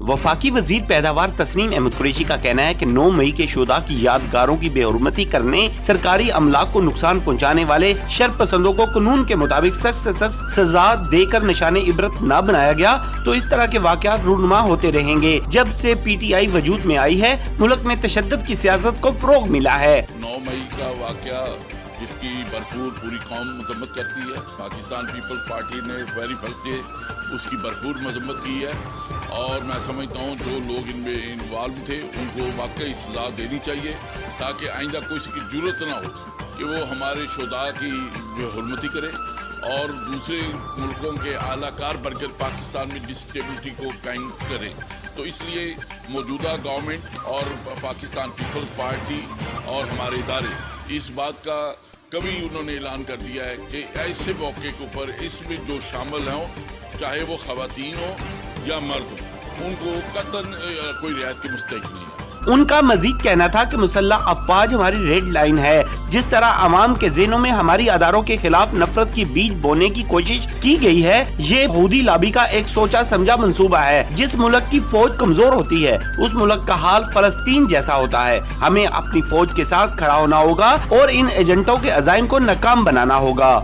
वफाकी वजीर पैदावार तस्नीम अहमद कुरैशी का कहना है कि 9 मई के शुहदा की यादगारों की बेहुरमती करने, सरकारी अमलाक को नुकसान पहुंचाने वाले शरपसंदों को कानून के मुताबिक सख्त से सख्त सजा देकर निशाने इबरत न बनाया गया तो इस तरह के वाकयात रूनुमा होते रहेंगे। जब से PTI वजूद में आई है, मुल्क में तशद्दुद की सियासत को फरोग मिला है। 9 मई का वाकया जिसकी भरपूर पूरी कौम मजम्मत करती है, पाकिस्तान पीपल्स पार्टी ने वेरी फर्स्ट डे उसकी भरपूर मजम्मत की है और मैं समझता हूँ जो लोग इनमें इन्वॉल्व थे उनको वाकई सजा देनी चाहिए ताकि आइंदा कोई की जरूरत ना हो कि वो हमारे शुहदा की जो हुर्मती करे और दूसरे मुल्कों के आलाकार बनकर पाकिस्तान में डिस्टेबिलिटी को कायम करे। तो इसलिए मौजूदा गवर्नमेंट और पाकिस्तान पीपल्स पार्टी और हमारे इदारे इस बात का कभी उन्होंने ऐलान कर दिया है कि ऐसे मौके के ऊपर इसमें जो शामिल हों, चाहे वो खवातीन हो या मर्द हो, उनको कतन कोई रियायत की मुस्तहिक नहीं है। उनका मजीद कहना था कि मुसल्लह अफवाज हमारी रेड लाइन है। जिस तरह अवाम के ज़हनों में हमारी अदारों के खिलाफ नफरत की बीज बोने की कोशिश की गई है, ये यहूदी लॉबी का एक सोचा समझा मंसूबा है। जिस मुल्क की फौज कमजोर होती है उस मुल्क का हाल फलस्तीन जैसा होता है। हमें अपनी फौज के साथ खड़ा होना होगा और इन एजेंटों के अज़ाइम को नाकाम बनाना होगा।